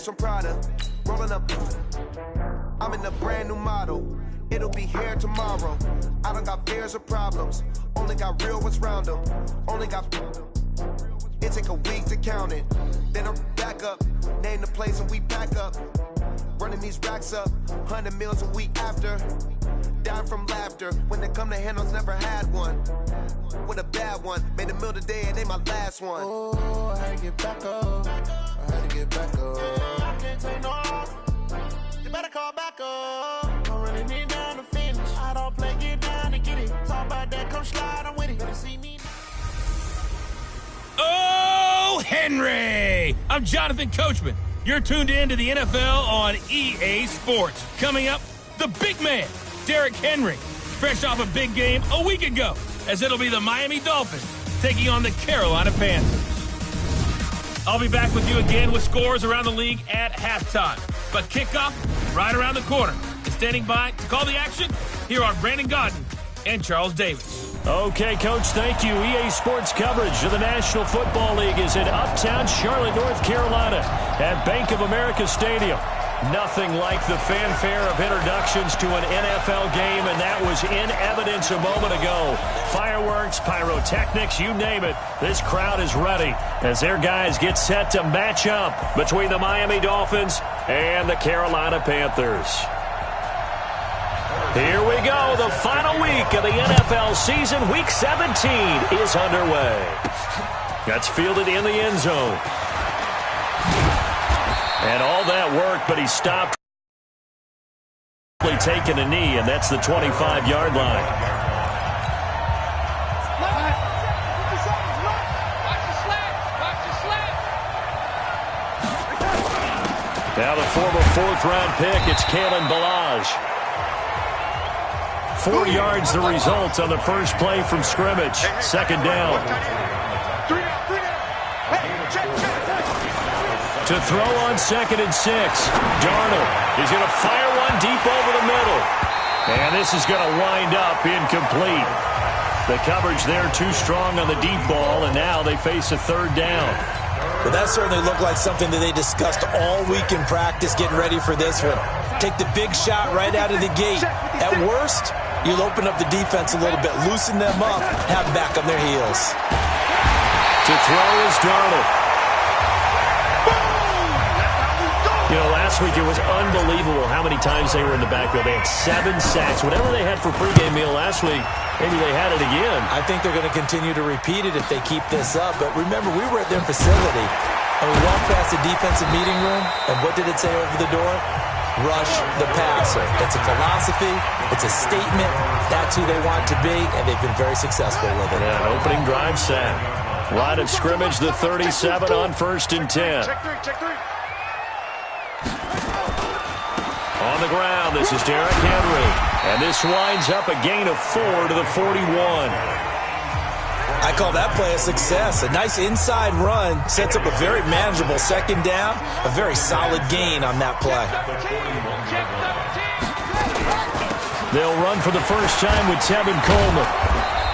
from Prada. Rolling up. I'm in a brand new model. It'll be here tomorrow. I don't got fears or problems. Only got real ones round them. Only got. It take a week to count it. Then I'm back up. Name the place and we pack up. Running these racks up. 100 meals a week after. Dying from laughter. When they come to handles, never had one. With a bad one. Made a meal today and ain't my last one. Oh, I had to get back up. I had to get back up. I can't take no off. You better call back up. Don't really need down to finish. I don't play, get down and get it. Talk about that, come slide, I'm with it. Better see me. Oh, Henry! I'm Jonathan Coachman. You're tuned in to the NFL on EA Sports. Coming up, the big man, Derrick Henry, fresh off a big game a week ago, as it'll be the Miami Dolphins taking on the Carolina Panthers. I'll be back with you again with scores around the league at halftime. But kickoff right around the corner. And standing by to call the action, here are Brandon Godden and Charles Davis. Okay, Coach, thank you. EA Sports coverage of the National Football League is in uptown Charlotte, North Carolina at Bank of America Stadium. Nothing like the fanfare of introductions to an NFL game, and that was in evidence a moment ago. Fireworks, pyrotechnics, you name it. This crowd is ready as their guys get set to match up between the Miami Dolphins and the Carolina Panthers. Here we go. The final week of the NFL season. Week 17 is underway. That's fielded in the end zone. And all that work, but he stopped taking a knee, and that's the 25-yard line. Now the former fourth-round pick, it's Kalen Ballage. 4 yards the result on the first play from scrimmage. Second down. To throw on 2nd and 6. Darnold is going to fire one deep over the middle. And this is going to wind up incomplete. The coverage there too strong on the deep ball, and now they face a third down. But that certainly looked like something that they discussed all week in practice, getting ready for this one. Take the big shot right out of the gate. At worst, you'll open up the defense a little bit, loosen them up, have them back on their heels. To throw is Darnold. You know, last week it was unbelievable how many times they were in the backfield. They had 7 sacks. Whatever they had for pregame meal last week, maybe they had it again. I think they're going to continue to repeat it if they keep this up. But remember, we were at their facility, and we walked past the defensive meeting room, and what did it say over the door? Rush the passer. It's a philosophy. It's a statement. That's who they want to be, and they've been very successful with it. Yeah, an opening drive sack. Line of scrimmage, the 37 on 1st and 10. Check three. On the ground, this is Derrick Henry. And this winds up a gain of 4 to the 41. I call that play a success. A nice inside run sets up a very manageable second down. A very solid gain on that play. They'll run for the first time with Tevin Coleman.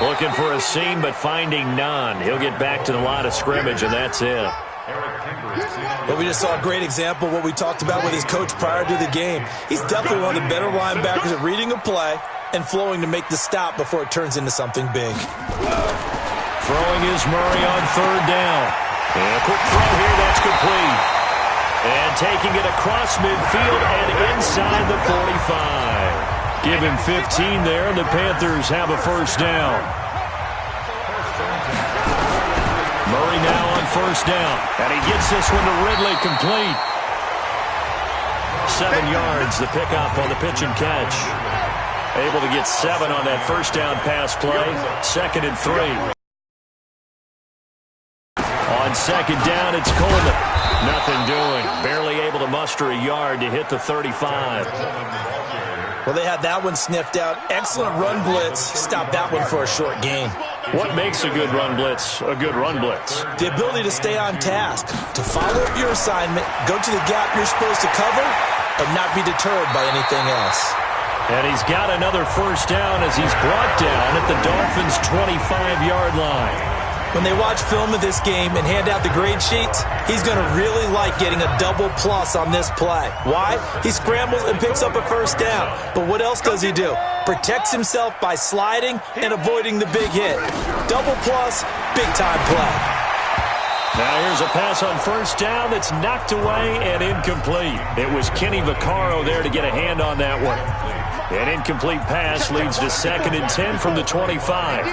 Looking for a seam, but finding none. He'll get back to the line of scrimmage, and that's it. But we just saw a great example of what we talked about with his coach prior to the game. He's definitely one of the better linebackers at reading a play and flowing to make the stop before it turns into something big. Throwing is Murray on 3rd down. And a quick throw here, that's complete. And taking it across midfield and inside the 45. Give him 15 there, and the Panthers have a first down. Murray now on 1st down. And he gets this one to Ridley complete. 7 yards, the pickup on the pitch and catch. Able to get 7 on that first down pass play. 2nd and 3. On 2nd down, it's Coleman. Nothing doing. Barely able to muster a yard to hit the 35. Well, they had that one sniffed out. Excellent run blitz. Stopped that one for a short gain. What makes a good run blitz a good run blitz? The ability to stay on task, to follow up your assignment, go to the gap you're supposed to cover, and not be deterred by anything else. And he's got another first down as he's brought down at the Dolphins' 25-yard line. When they watch film of this game and hand out the grade sheets, he's going to really like getting a double plus on this play. Why? He scrambles and picks up a first down. But what else does he do? Protects himself by sliding and avoiding the big hit. Double plus, big-time play. Now here's a pass on first down that's knocked away and incomplete. It was Kenny Vaccaro there to get a hand on that one. An incomplete pass leads to 2nd and 10 from the 25.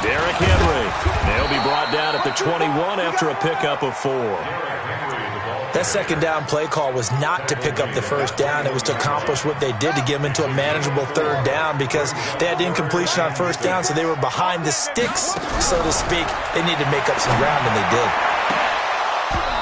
Derrick Henry. They'll be brought down at the 21 after a pickup of 4. That second down play call was not to pick up the first down. It was to accomplish what they did to get them into a manageable third down because they had incompletion on first down, so they were behind the sticks, so to speak. They needed to make up some ground, and they did.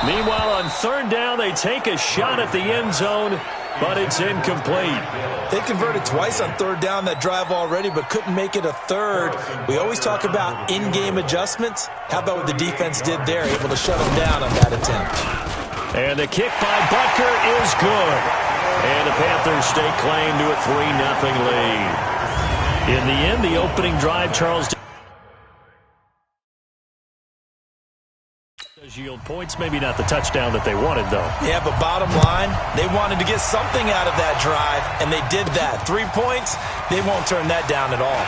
Meanwhile, on third down, they take a shot at the end zone, but it's incomplete. They converted twice on third down that drive already, but couldn't make it a third. We always talk about in-game adjustments. How about what the defense did there, able to shut them down on that attempt? And the kick by Butker is good. And the Panthers stake claim to a 3-0 lead. In the end, the opening drive, Charles does yield points. Maybe not the touchdown that they wanted, though. Yeah, but bottom line, they wanted to get something out of that drive, and they did that. 3 points, they won't turn that down at all.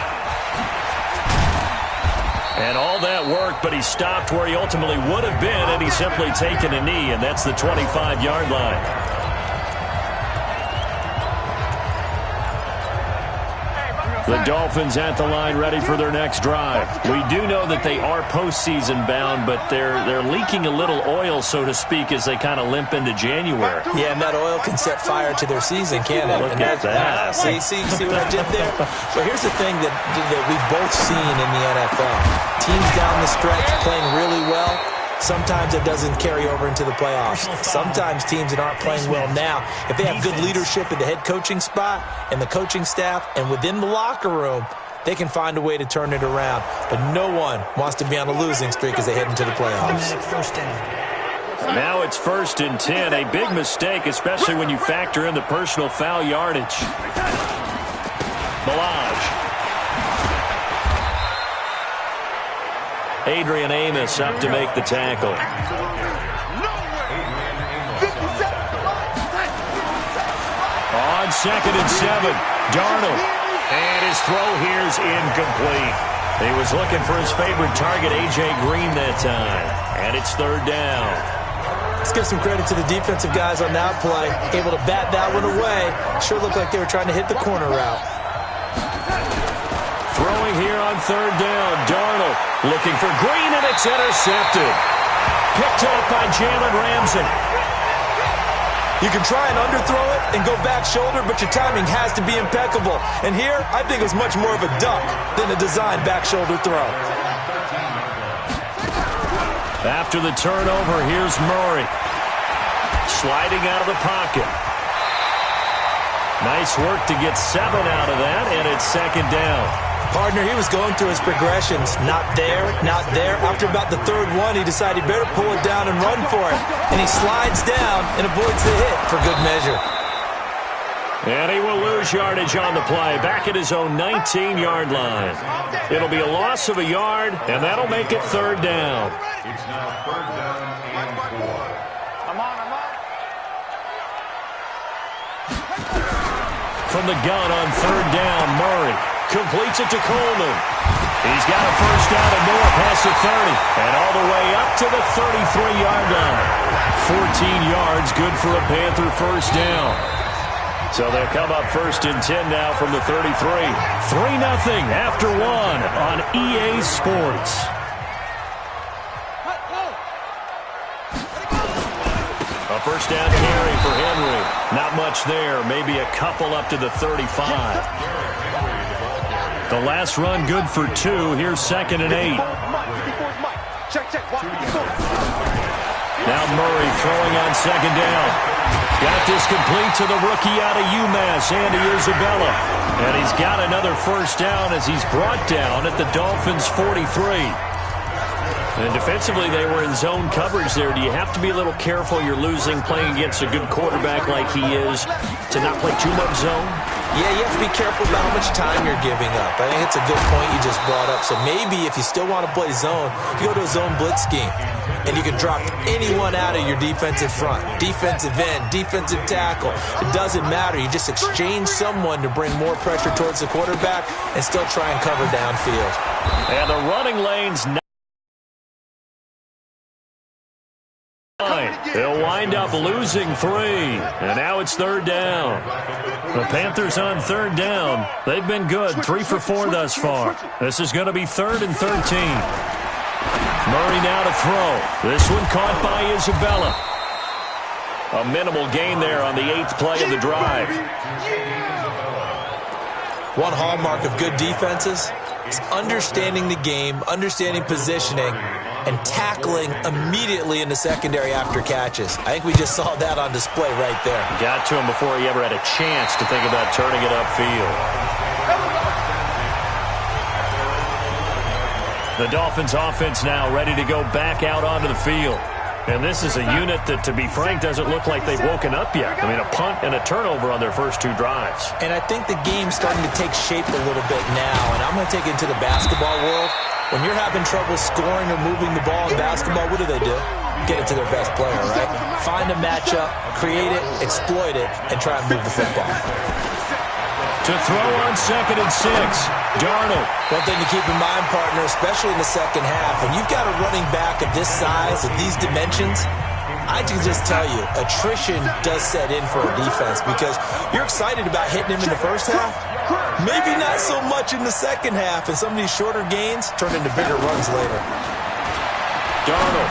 And all that work, but he stopped where he ultimately would have been, and he's simply taken a knee, and that's the 25-yard line. The Dolphins at the line ready for their next drive. We do know that they are postseason bound, but they're leaking a little oil, so to speak, as they kind of limp into January. Yeah, and that oil can set fire to their season, can't it? Look at that. See what I did there? But here's the thing that we've both seen in the NFL. Teams down the stretch playing really well. Sometimes it doesn't carry over into the playoffs. Sometimes teams that aren't playing well now, if they have good leadership at the head coaching spot and the coaching staff and within the locker room, they can find a way to turn it around. But no one wants to be on a losing streak as they head into the playoffs. Now it's 1st and 10. A big mistake, especially when you factor in the personal foul yardage. Balaj. Adrian Amos up to make the tackle. On 2nd and 7, Darnold. And his throw here is incomplete. He was looking for his favorite target, A.J. Green, that time. And it's 3rd down. Let's give some credit to the defensive guys on that play. Able to bat that one away. Sure looked like they were trying to hit the corner route. Throwing here on 3rd down, Darnold looking for Green, and it's intercepted. Picked up by Jalen Ramsey. You can try and underthrow it and go back shoulder, but your timing has to be impeccable. And here, I think it was much more of a duck than a designed back shoulder throw. After the turnover, here's Murray. Sliding out of the pocket. Nice work to get 7 out of that, and it's 2nd down. Partner, he was going through his progressions. Not there, not there. After about the 3rd one, he decided he better pull it down and run for it. And he slides down and avoids the hit for good measure. And he will lose yardage on the play, back at his own 19-yard line. It'll be a loss of a yard, and that'll make it 3rd down. It's now 3rd down and 4. From the gun on 3rd down, Murray completes it to Coleman. He's got a first down and more past the 30. And all the way up to the 33-yard line. 14 yards, good for a Panther first down. So they'll come up 1st and 10 now from the 33. 3-0 after 1 on EA Sports. A first down carry for Henry. Not much there. Maybe a couple up to the 35. The last run good for 2. Here's 2nd and 8. Now Murray throwing on 2nd down. Got this complete to the rookie out of UMass, Andy Isabella. And he's got another first down as he's brought down at the Dolphins' 43. And defensively, they were in zone coverage there. Do you have to be a little careful? You're losing playing against a good quarterback like he is to not play too much zone? Yeah, you have to be careful about how much time you're giving up. I think it's a good point you just brought up. So maybe if you still want to play zone, you go to a zone blitz scheme. And you can drop anyone out of your defensive front. Defensive end, defensive tackle. It doesn't matter. You just exchange someone to bring more pressure towards the quarterback and still try and cover downfield. And the running lane's they'll wind up losing 3. And now it's 3rd down. The Panthers on 3rd down. They've been good. 3 for 4 thus far. This is going to be 3rd and 13. Murray now to throw. This one caught by Isabella. A minimal gain there on the 8th play of the drive. One hallmark of good defenses is understanding the game, understanding positioning, and tackling immediately in the secondary after catches. I think we just saw that on display right there. Got to him before he ever had a chance to think about turning it upfield. The Dolphins offense now ready to go back out onto the field. And this is a unit that, to be frank, doesn't look like they've woken up yet. I mean, a punt and a turnover on their first 2 drives. And I think the game's starting to take shape a little bit now. And I'm going to take it to the basketball world. When you're having trouble scoring or moving the ball in basketball, what do? Get it to their best player, right? Find a matchup, create it, exploit it, and try and move the football. To throw on 2nd and 6, Darnold. One thing to keep in mind, partner, especially in the second half, when you've got a running back of this size, of these dimensions, I can just tell you, attrition does set in for a defense because you're excited about hitting him in the first half. Maybe not so much in the second half, and some of these shorter gains turn into bigger runs later. Darnold.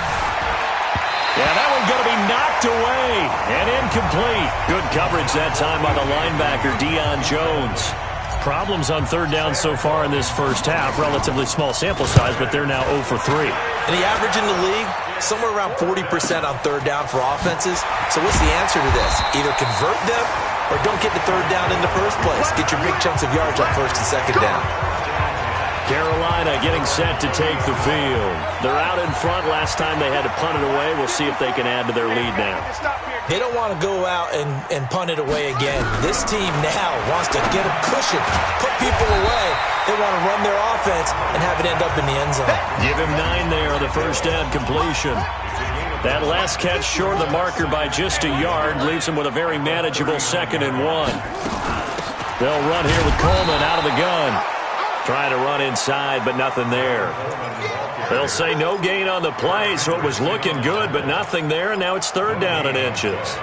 Yeah, that one's going to be knocked away and incomplete. Good coverage that time by the linebacker, Deion Jones. Problems on 3rd down so far in this first half. Relatively small sample size, but they're now 0 for 3. And the average in the league, somewhere around 40% on 3rd down for offenses. So what's the answer to this? Either convert them or don't get the 3rd down in the first place. Get your big chunks of yards on 1st and 2nd down. Carolina getting set to take the field. They're out in front. Last time they had to punt it away. We'll see if they can add to their lead now. They don't want to go out and punt it away again. This team now wants to get a cushion, put people away. They want to run their offense and have it end up in the end zone. Give him 9 there on the first down completion. That last catch short of the marker by just a yard leaves him with a very manageable 2nd and 1. They'll run here with Coleman out of the gun. Trying to run inside, but nothing there. They'll say no gain on the play, so it was looking good, but nothing there, and now it's 3rd down and inches.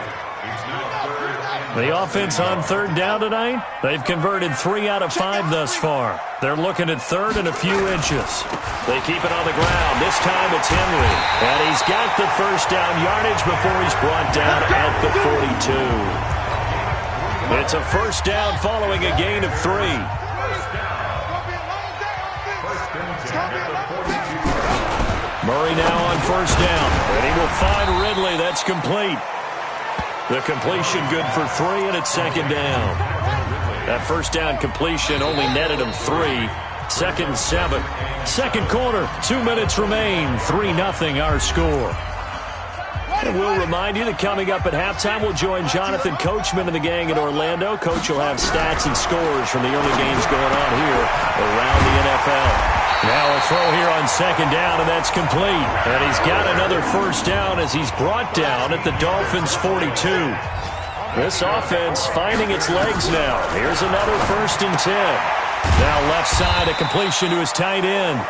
The offense on 3rd down tonight, they've converted 3 out of 5 thus far. They're looking at 3rd and a few inches. They keep it on the ground. This time it's Henry, and he's got the first down yardage before he's brought down at the 42. It's a first down following a gain of 3. Murray now on first down, and he will find Ridley. That's complete. The completion good for 3, and it's 2nd down. That first down completion only netted him 3. 2nd and 7. Second quarter, 2 minutes remain. 3-0 our score. And we'll remind you that coming up at halftime, we'll join Jonathan Coachman and the gang in Orlando. Coach will have stats and scores from the early games going on here around the NFL. Now a throw here on 2nd down, and that's complete. And he's got another first down as he's brought down at the Dolphins' 42. This offense finding its legs now. Here's another 1st and 10. Now left side, a completion to his tight end.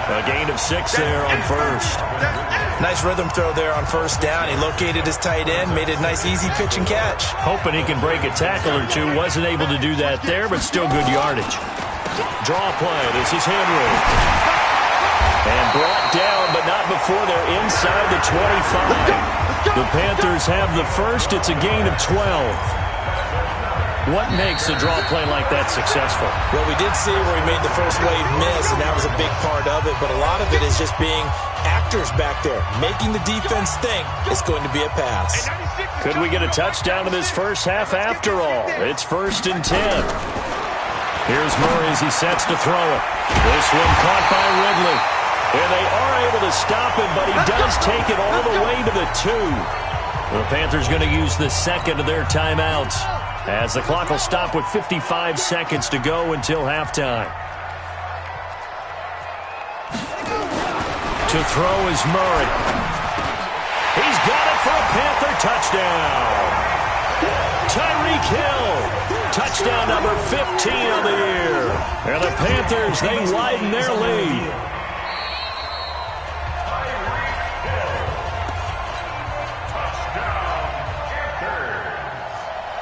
A gain of 6 there on 1st. Nice rhythm throw there on 1st down. He located his tight end, made it a nice easy pitch and catch. Hoping he can break a tackle or two. Wasn't able to do that there, but still good yardage. Draw play. This is Henry. And brought down, but not before they're inside the 25. The Panthers have the first. It's a gain of 12. What makes a draw play like that successful? Well, we did see where he made the first wave miss, and that was a big part of it. But a lot of it is just being actors back there, making the defense think it's going to be a pass. Could we get a touchdown in this first half after all? It's 1st and 10. Here's Murray as he sets to throw it. This one caught by Ridley. And they are able to stop him, but he does take it all the way to the 2. The Panthers going to use the 2nd of their timeouts. as the clock will stop with 55 seconds to go until halftime. To throw is Murray. He's got it for a Panther touchdown. Tyreek Hill, touchdown number 15 of the year. And the Panthers, they widen their lead.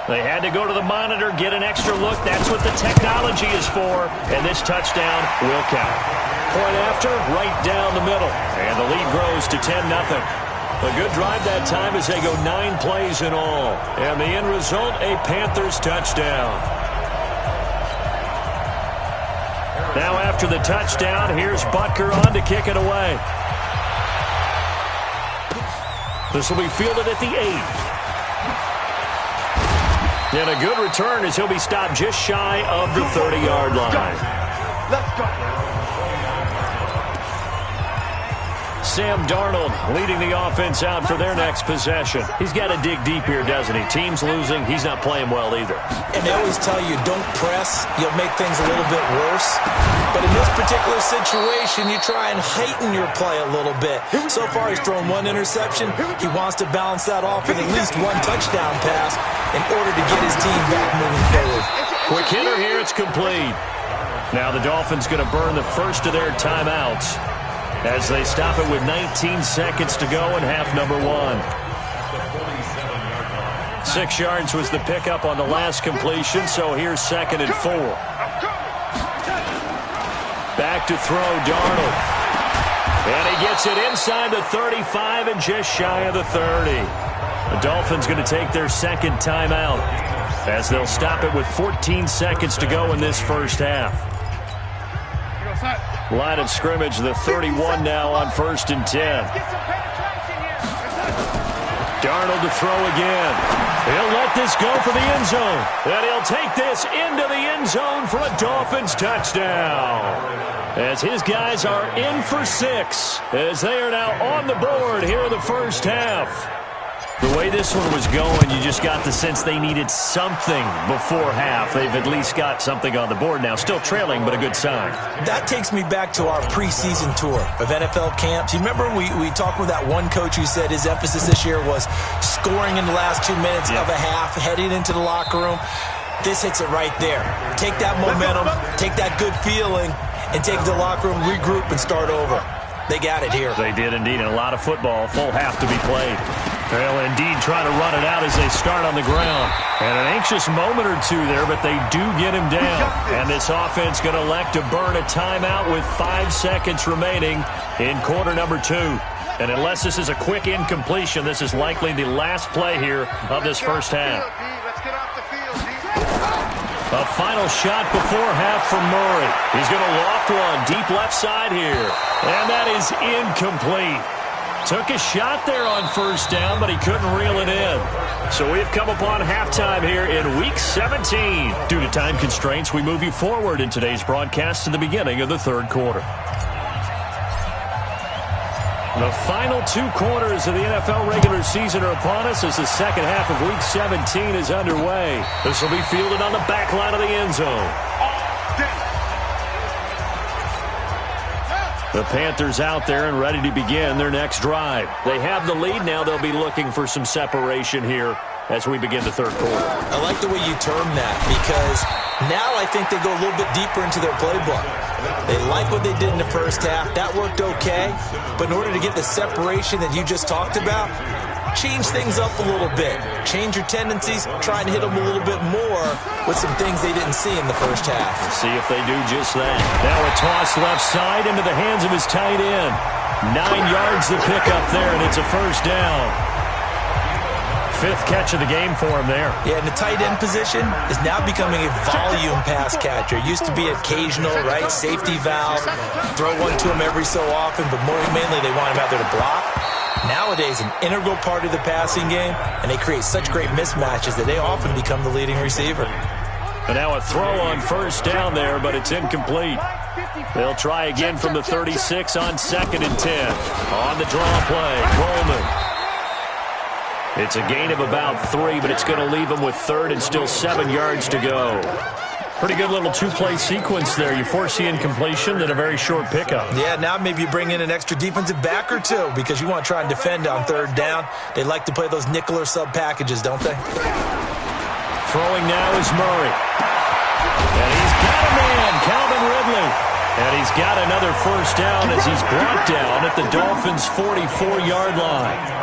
They had to go to the monitor, get an extra look. That's what the technology is for. And this touchdown will count. Point after, right down the middle. And the lead grows to 10-0. A good drive that time as they go 9 plays in all. And the end result, a Panthers touchdown. Now after the touchdown, here's Butker on to kick it away. This will be fielded at the 8. And a good return as he'll be stopped just shy of the 30-yard line. Let's go. Sam Darnold leading the offense out for their next possession. He's got to dig deep here, doesn't he? Team's losing. He's not playing well either. And they always tell you, don't press. You'll make things a little bit worse. But in this particular situation, you try and heighten your play a little bit. So far, he's thrown 1 interception. He wants to balance that off with at least 1 touchdown pass in order to get his team back moving forward. Quick hitter here. It's complete. Now the Dolphins going to burn the first of their timeouts as they stop it with 19 seconds to go in half number 1. 6 yards was the pickup on the last completion, so here's 2nd and 4. Back to throw, Darnold. And he gets it inside the 35 and just shy of the 30. The Dolphins going to take their 2nd timeout as they'll stop it with 14 seconds to go in this first half. Line of scrimmage, the 31 now on 1st and 10. Darnold to throw again. He'll let this go for the end zone. And he'll take this into the end zone for a Dolphins touchdown. As his guys are in for 6, as they are now on the board here in the first half. The way this one was going, you just got the sense they needed something before half. They've at least got something on the board now. Still trailing, but a good sign. That takes me back to our preseason tour of NFL camps. You remember we talked with that one coach who said his emphasis this year was scoring in the last 2 minutes of a half, heading into the locker room. This hits it right there. Take that momentum, take that good feeling, and take the locker room, regroup, and start over. They got it here. They did indeed, and a lot of football, full half to be played. They'll indeed try to run it out as they start on the ground. And an anxious moment or two there, but they do get him down. And this offense going to elect to burn a timeout with 5 seconds remaining in quarter number 2. And unless this is a quick incompletion, this is likely the last play here of this first half. A final shot before half from Murray. He's going to loft one deep left side here. And that is incomplete. Took a shot there on 1st down, but he couldn't reel it in. So we've come upon halftime here in Week 17. Due to time constraints, we move you forward in today's broadcast to the beginning of the 3rd quarter. The final 2 quarters of the NFL regular season are upon us as the 2nd half of Week 17 is underway. This will be fielded on the back line of the end zone. The Panthers out there and ready to begin their next drive. They have the lead now. They'll be looking for some separation here as we begin the 3rd quarter. I like the way you term that because now I think they go a little bit deeper into their playbook. They like what they did in the first half. That worked okay. But in order to get the separation that you just talked about, change things up a little bit. Change your tendencies. Try and hit them a little bit more with some things they didn't see in the first half. We'll see if they do just that. Now a toss left side into the hands of his tight end. 9 yards to pick up there, and it's a 1st down. 5th catch of the game for him there. Yeah, and the tight end position is now becoming a volume pass catcher. Used to be occasional, right? Safety valve. Throw one to him every so often, but more mainly they want him out there to block. Nowadays, an integral part of the passing game, and they create such great mismatches that they often become the leading receiver. And now a throw on 1st down there, but it's incomplete. They'll try again from the 36 on 2nd and 10. On the draw play, Coleman. It's a gain of about 3, but it's going to leave them with third and still 7 yards to go. Pretty good little two-play sequence there. You force the incompletion, then a very short pickup. Yeah, now maybe you bring in an extra defensive back or two because you want to try and defend on third down. They like to play those nickel or sub packages, don't they? Throwing now is Murray. And he's got a man, Calvin Ridley. And he's got another first down as he's brought down at the Dolphins' 44-yard line.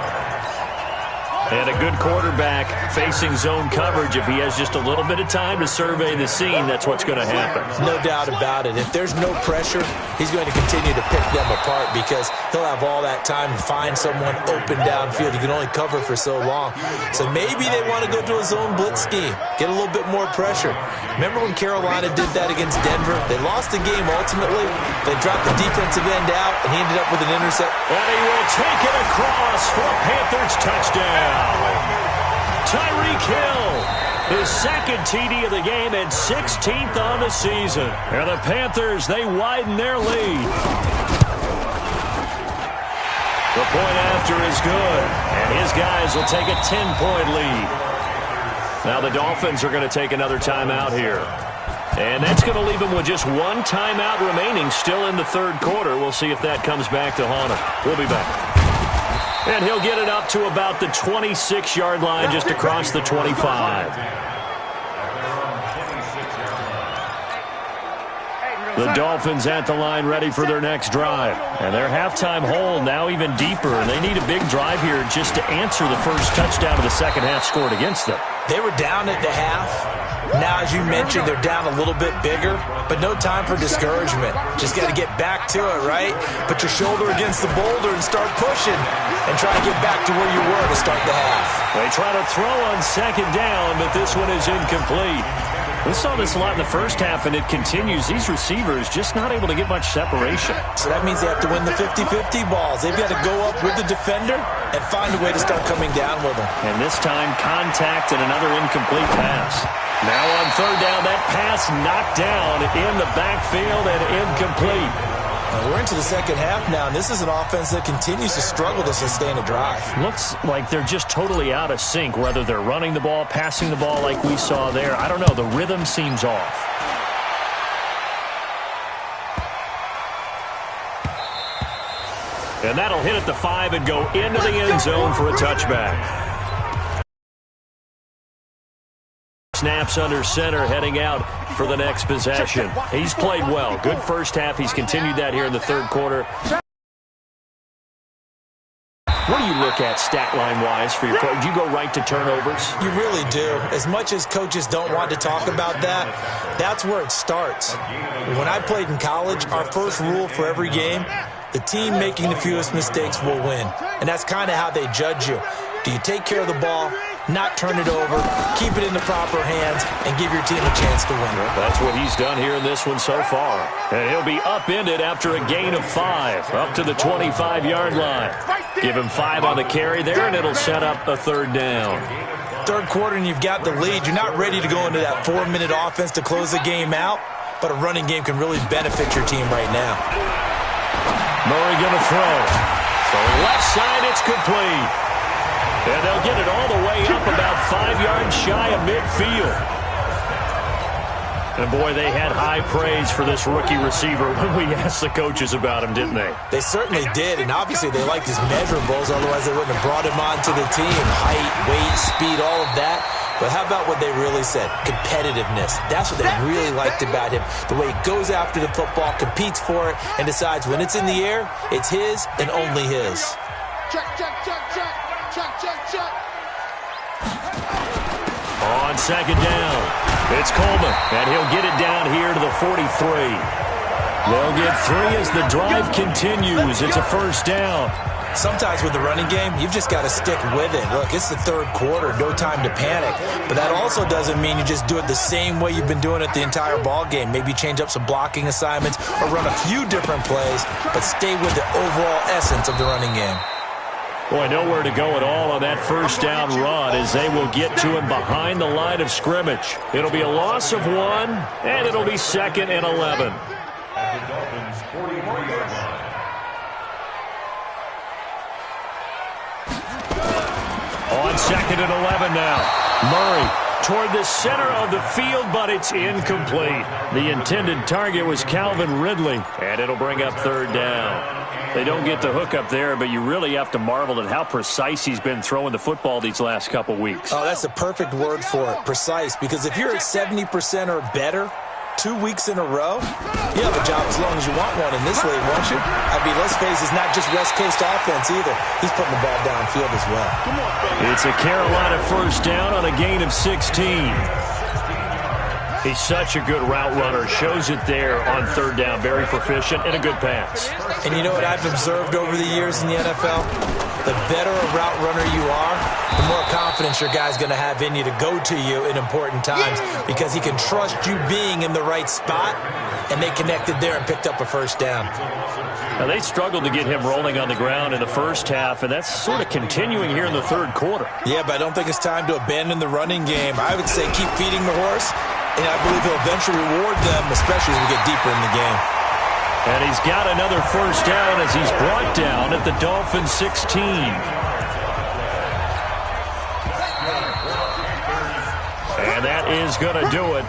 And a good quarterback facing zone coverage. If he has just a little bit of time to survey the scene, that's what's going to happen. No doubt about it. If there's no pressure, he's going to continue to pick them apart because he'll have all that time to find someone open downfield. You can only cover for so long. So maybe they want to go to a zone blitz scheme, get a little bit more pressure. Remember when Carolina did that against Denver? They lost the game ultimately. They dropped the defensive end out, and he ended up with an intercept. And he will take it across for a Panthers touchdown. Tyreek Hill, his second TD of the game and 16th on the season. And the Panthers, they widen their lead. The point after is good, and his guys will take a 10-point lead. Now the Dolphins are going to take another timeout here. And that's going to leave them with just one timeout remaining still in the third quarter. We'll see if that comes back to haunt him. We'll be back. And he'll get it up to about the 26-yard line, just across the 25. The Dolphins at the line ready for their next drive. And their halftime hole now even deeper, and they need a big drive here just to answer the first touchdown of the second half scored against them. They were down at the half. Now, as you mentioned, they're down a little bit bigger, but no time for discouragement. Just got to get back to it, right? Put your shoulder against the boulder and start pushing and try to get back to where you were to start the half. They try to throw on second down, but this one is incomplete. We saw this a lot in the first half, and it continues. These receivers just not able to get much separation. So that means they have to win the 50-50 balls. They've got to go up with the defender and find a way to start coming down with them. And this time, contact and another incomplete pass. Now on third down, that pass knocked down in the backfield and incomplete. We're into the second half now, and this is an offense that continues to struggle to sustain a drive. Looks like they're just totally out of sync, whether they're running the ball, passing the ball like we saw there. I don't know. The rhythm seems off. And that'll hit at the 5 and go into the end zone for a touchback. Snaps under center, heading out for the next possession. He's played well. Good first half. He's continued that here in the third quarter. What do you look at stat line-wise for your play? Do you go right to turnovers? You really do. As much as coaches don't want to talk about that, that's where it starts. When I played in college, our first rule for every game, the team making the fewest mistakes will win. And that's kind of how they judge you. Do you take care of the ball, not turn it over, keep it in the proper hands, and give your team a chance to win? That's what he's done here in this one so far. And he'll be upended after a gain of 5, up to the 25-yard line. Give him 5 on the carry there, and it'll set up a third down. Third quarter, and you've got the lead. You're not ready to go into that 4-minute offense to close the game out, but a running game can really benefit your team right now. Murray going to throw. So left side, it's complete. And they'll get it all the way up about 5 yards shy of midfield. And boy, they had high praise for this rookie receiver when we asked the coaches about him, didn't they? They certainly did, and obviously they liked his measurables, otherwise they wouldn't have brought him onto the team. Height, weight, speed, all of that. But how about what they really said? Competitiveness. That's what they really liked about him. The way he goes after the football, competes for it, and decides when it's in the air, it's his and only his. Check, check, check, check. Check, check, check. On second down, it's Coleman, and he'll get it down here to the 43. They'll get 3 as the drive continues. It's a first down. Sometimes with the running game, you've just got to stick with it. Look, it's the third quarter, no time to panic. But that also doesn't mean you just do it the same way you've been doing it the entire ball game. Maybe change up some blocking assignments or run a few different plays, but stay with the overall essence of the running game. Boy, nowhere to go at all on that first down run as they will get to him behind the line of scrimmage. It'll be a loss of 1, and it'll be 2nd and 11. At the Dolphins' 43-yard line. On 2nd and 11 now. Murray toward the center of the field, but it's incomplete. The intended target was Calvin Ridley, and it'll bring up 3rd down. They don't get the hook up there, but you really have to marvel at how precise he's been throwing the football these last couple weeks. Oh, that's the perfect word for it, precise, because if you're at 70% or better 2 weeks in a row, you have a job as long as you want one in this league, won't you? I mean, let's face it, it's not just West Coast offense either. He's putting the ball downfield as well. It's a Carolina 1st down on a gain of 16. He's such a good route runner. Shows it there on 3rd down. Very proficient and a good pass. And you know what I've observed over the years in the NFL? The better a route runner you are, the more confidence your guy's going to have in you to go to you in important times because he can trust you being in the right spot, and they connected there and picked up a 1st down. Now, they struggled to get him rolling on the ground in the first half, and that's sort of continuing here in the 3rd quarter. Yeah, but I don't think it's time to abandon the running game. I would say keep feeding the horse, and I believe he'll eventually reward them, especially as we get deeper in the game. And he's got another 1st down as he's brought down at the Dolphins 16. And that is going to do it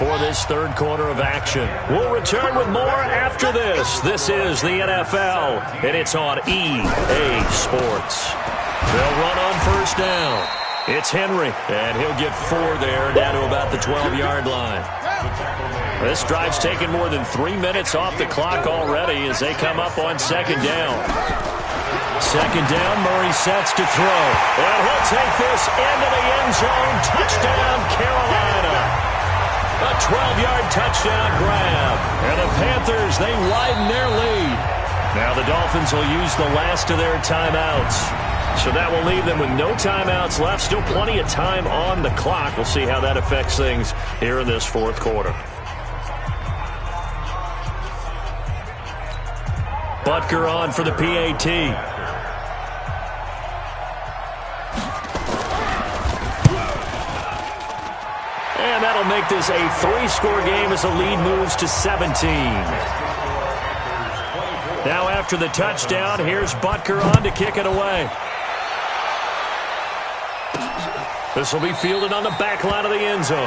for this 3rd quarter of action. We'll return with more after this. This is the NFL, and it's on EA Sports. They'll run on 1st down. It's Henry, and he'll get 4 there, down to about the 12-yard line. This drive's taken more than 3 minutes off the clock already as they come up on 2nd down. 2nd down, Murray sets to throw. And he'll take this into the end zone. Touchdown, Carolina. A 12-yard touchdown grab. And the Panthers, they widen their lead. Now the Dolphins will use the last of their timeouts. So that will leave them with no timeouts left. Still plenty of time on the clock. We'll see how that affects things here in this 4th quarter. Butker on for the PAT. And that'll make this a 3-score game as the lead moves to 17. Now after the touchdown, here's Butker on to kick it away. This will be fielded on the back line of the end zone.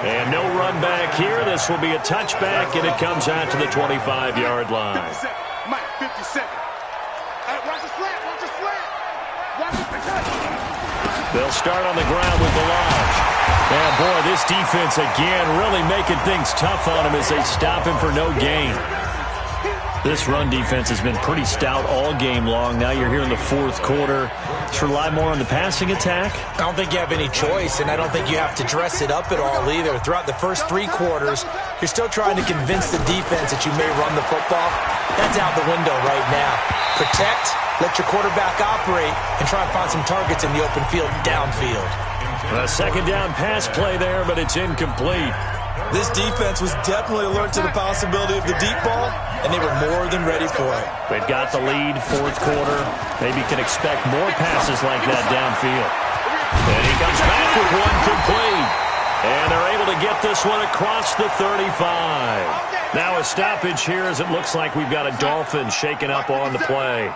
And no run back here. This will be a touchback, and it comes out to the 25-yard line. 50 Mike, 50 seconds. Watch the slant, watch the slant. Watch the They'll start on the ground with Balaj. And boy, this defense again really making things tough on him as they stop him for no gain. This run defense has been pretty stout all game long. Now you're here in the 4th quarter. Let's rely more on the passing attack. I don't think you have any choice, and I don't think you have to dress it up at all either. Throughout the first 3 quarters, you're still trying to convince the defense that you may run the football. That's out the window right now. Protect, let your quarterback operate, and try and find some targets in the open field downfield. A 2nd down pass play there, but it's incomplete. This defense was definitely alert to the possibility of the deep ball, and they were more than ready for it. They've got the lead, 4th quarter. Maybe can expect more passes like that downfield. And he comes back with one complete. And they're able to get this one across the 35. Now a stoppage here as it looks like we've got a Dolphin shaken up on the play.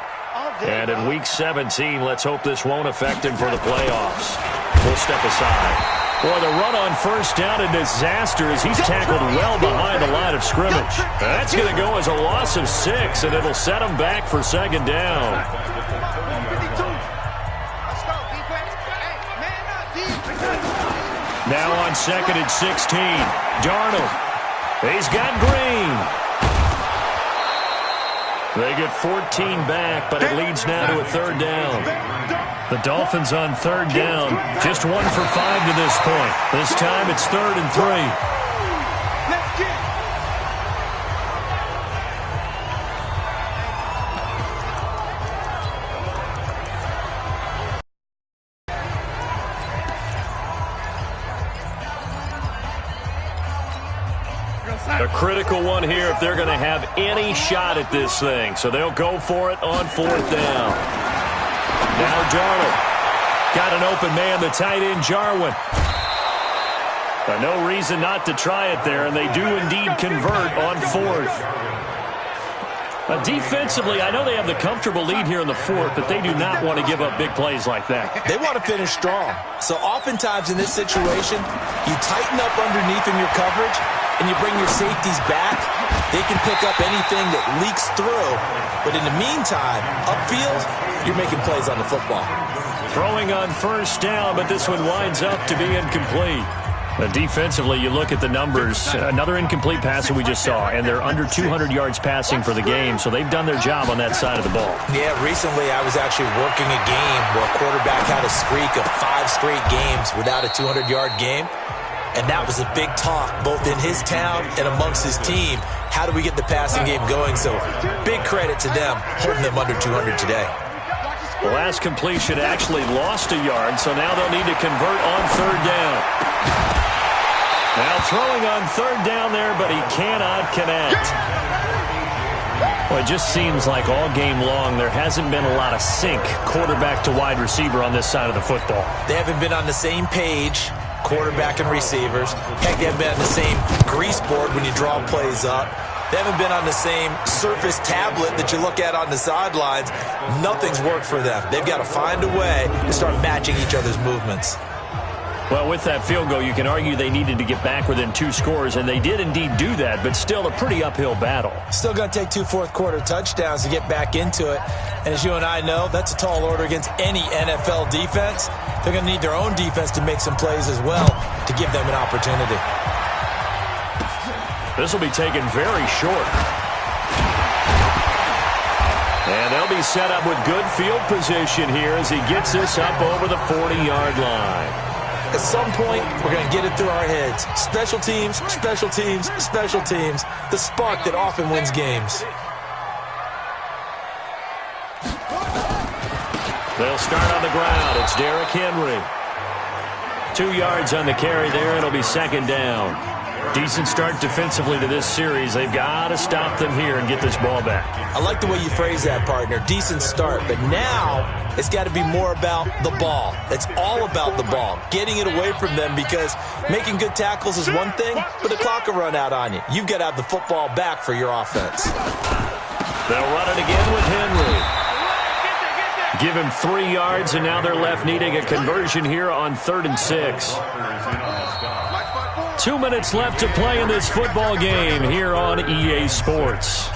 And in Week 17, let's hope this won't affect him for the playoffs. We'll step aside. Boy, the run on 1st down, a disaster as he's tackled well behind the line of scrimmage. That's going to go as a loss of 6, and it'll set him back for 2nd down. Now on 2nd and 16, Darnold. He's got Green. They get 14 back, but it leads now to a 3rd down. The Dolphins on 3rd down, just 1 for 5 to this point. This time it's 3rd and 3. Let's get it. A critical one here if they're going to have any shot at this thing. So they'll go for it on 4th down. Now Darnold. Got an open man, the tight end, Jarwin. No reason not to try it there, and they do indeed convert on 4th. Defensively, I know they have the comfortable lead here in the fourth, but they do not want to give up big plays like that. They want to finish strong. So oftentimes in this situation, you tighten up underneath in your coverage, and you bring your safeties back. They can pick up anything that leaks through. But in the meantime, upfield, you're making plays on the football. Throwing on first down, but this one winds up to be incomplete. Defensively, you look at the numbers. Another incomplete pass that we just saw, and they're under 200 yards passing for the game, so they've done their job on that side of the ball. Yeah, recently I was actually working a game where a quarterback had a streak of 5 straight games without a 200-yard game, and that was a big talk both in his town and amongst his team. How do we get the passing game going? So big credit to them holding them under 200 today. The last completion actually lost a yard, so now they'll need to convert on third down. Now throwing on third down there, but he cannot connect. Well, it just seems like all game long there hasn't been a lot of sync quarterback to wide receiver on this side of the football. They haven't been on the same page, quarterback and receivers. Heck, they haven't been on the same grease board when you draw plays up. They haven't been on the same surface tablet that you look at on the sidelines. Nothing's worked for them. They've got to find a way to start matching each other's movements. Well, with that field goal, you can argue they needed to get back within 2 scores, and they did indeed do that, but still a pretty uphill battle. Still going to take 2 fourth-quarter touchdowns to get back into it. And as you and I know, that's a tall order against any NFL defense. They're going to need their own defense to make some plays as well to give them an opportunity. This will be taken very short. And they'll be set up with good field position here as he gets this up over the 40-yard line. At some point, we're going to get it through our heads. Special teams, special teams, special teams. The spark that often wins games. They'll start on the ground. It's Derrick Henry. 2 yards on the carry there. It'll be second down. Decent start defensively to this series. They've got to stop them here and get this ball back. I like the way you phrase that, partner. Decent start. But now it's got to be more about the ball. It's all about the ball. Getting it away from them, because making good tackles is one thing, but the clock will run out on you. You've got to have the football back for your offense. They'll run it again with Henry. Give him 3 yards, and now they're left needing a conversion here on 3rd and 6. 2 minutes left to play in this football game here on EA Sports.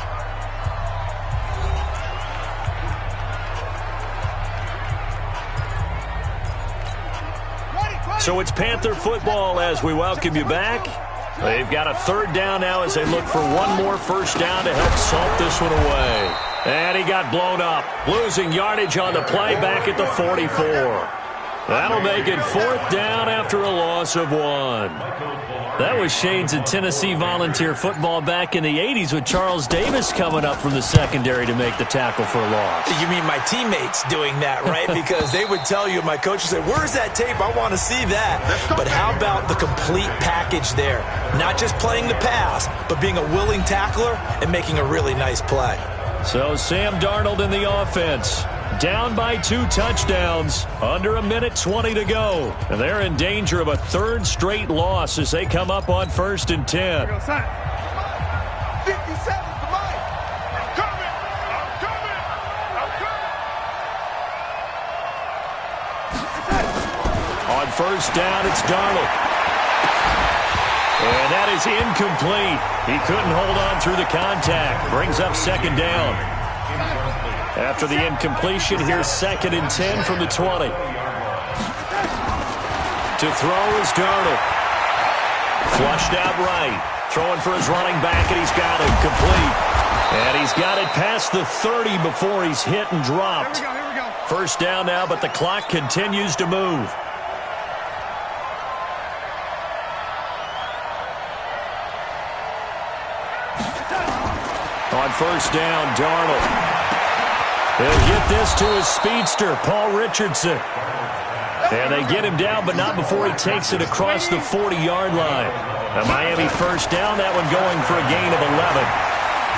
So it's Panther football as we welcome you back. They've got a 3rd down now as they look for one more first down to help salt this one away. And he got blown up, losing yardage on the play back at the 44. That'll make it 4th down after a loss of 1. That was shades of Tennessee volunteer football back in the 80s with Charles Davis coming up from the secondary to make the tackle for a loss. You mean my teammates doing that, right? Because they would tell you, my coach would say, where's that tape? I want to see that. But how about the complete package there? Not just playing the pass, but being a willing tackler and making a really nice play. So Sam Darnold in the offense. Down by 2 touchdowns, under 1:20 to go. And they're in danger of a 3rd straight loss as they come up on 1st and 10. 57, come on. I'm coming. On 1st down, it's Darnold. And that is incomplete. He couldn't hold on through the contact. Brings up 2nd down. After the incompletion, here's 2nd and 10 from the 20. To throw is Darnold. Flushed out right. Throwing for his running back, and he's got it complete. And he's got it past the 30 before he's hit and dropped. Here we go. First down now, but the clock continues to move. On 1st down, Darnold. He'll get this to his speedster, Paul Richardson. And they get him down, but not before he takes it across the 40-yard line. A Miami 1st down, that one going for a gain of 11.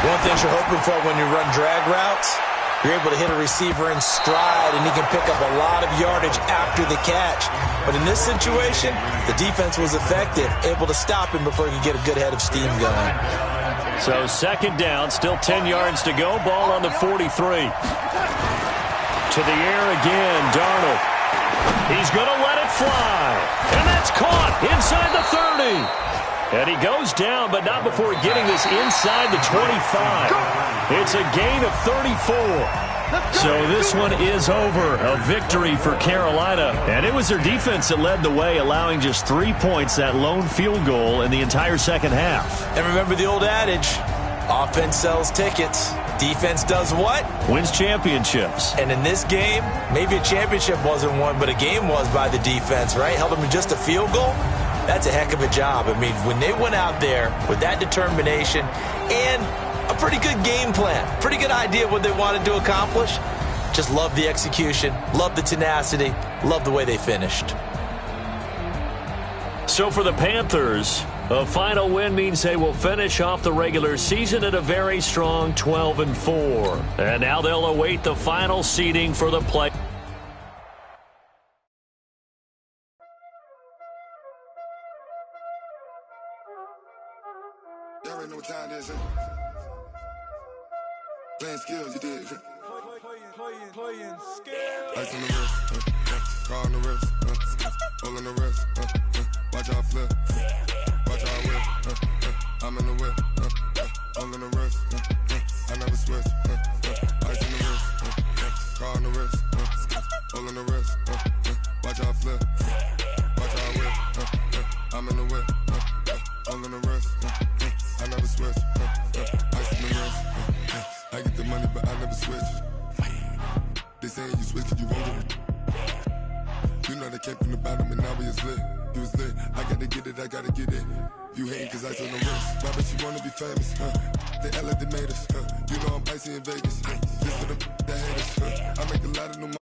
One thing you're hoping for when you run drag routes, you're able to hit a receiver in stride, and he can pick up a lot of yardage after the catch. But in this situation, the defense was effective, able to stop him before he could get a good head of steam going. So second down, still 10 yards to go. Ball on the 43. To the air again, Darnold. He's going to let it fly. And that's caught inside the 30. And he goes down, but not before getting this inside the 25. It's a gain of 34. So this one is over. A victory for Carolina. And it was their defense that led the way, allowing just 3 points, that lone field goal in the entire second half. And remember the old adage, offense sells tickets. Defense does what? Wins championships. And in this game, maybe a championship wasn't won, but a game was by the defense, right? Held them to just a field goal. That's a heck of a job. I mean, when they went out there with that determination and a pretty good game plan, pretty good idea of what they wanted to accomplish, just love the execution, love the tenacity, love the way they finished. So for the Panthers, a final win means they will finish off the regular season at a very strong 12-4. And now they'll await the final seeding for the play. Y'all already know what time it is, playing skills, you did. Playing skills. Ice on the wrist, car on the wrist, all on the wrist, watch out flip, watch out whip, I'm in the whip, all on the wrist, I never switch, ice on the wrist, car on the wrist, all on the wrist, watch out flip, watch out whip, I'm in the whip, all on the wrist, I never switch, ice on the wrist, I get the money but I never switch. They saying you switch cause you won't get it. You know they came from the bottom and now we is lit. You was lit, I gotta get it, I gotta get it. You hating cause ice on the wrist. Why bet you wanna be famous, They act like they made us, You know I'm icy in Vegas, This for the that hate us, I make a lot of new money.